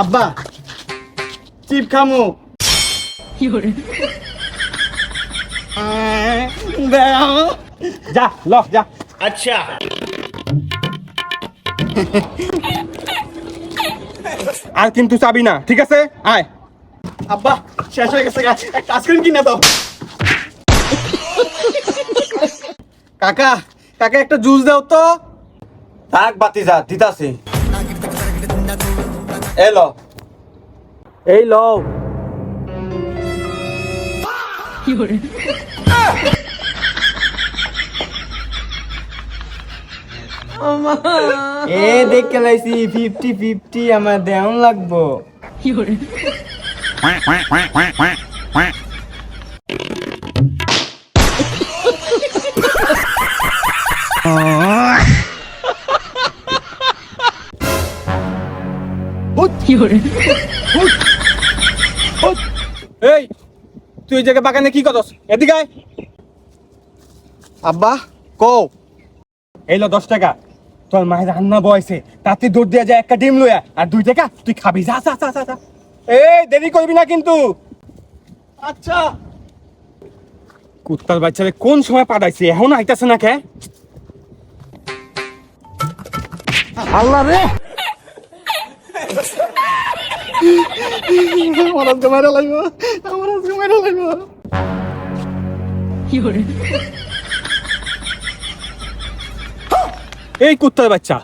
আব্বা চিপ খামু যা ল যা। अच्छा আর কিন্তু চাবি না, ঠিক আছে? আয়। আব্বা শেষ হয়ে গেছে, একটা আইসক্রিম কিনে দাও। কাকা কাকা একটা জুস দাও তো। থাক বাতিজা দিতাছি। এলো এই লও। এ দেখে লাইছি 50-50 আমার দেওয়ান লাগবো। এই তুই এই জায়গায় বাগানে কি করছ? এদিকে আয়। আব্বা কও। এই লো 10 টাকা, তোর মায়ের রান্না বয়সে তাতে দৌড় দিয়া যায় একটা ডিম লইয়া, আর 2 টাকা তুই খাবি। যা যা যা যা। এই দেরি করবি না কিন্তু। আচ্ছা। কুত্তার বাচ্চারে কোন সময় পাঠাইছি, এখন আইতাছে না কে? আল্লাহ রে, আমার আজকে মারা লাগবে, আমার আজকে মারা লাগবে। এই কুত্তার বাচ্চা,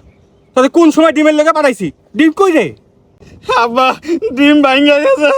তোদের কোন সময় ডিমের লেগে পাঠাইছি? ডিম কই রে? আব্বা ডিম ভাঙ্গা গেছে।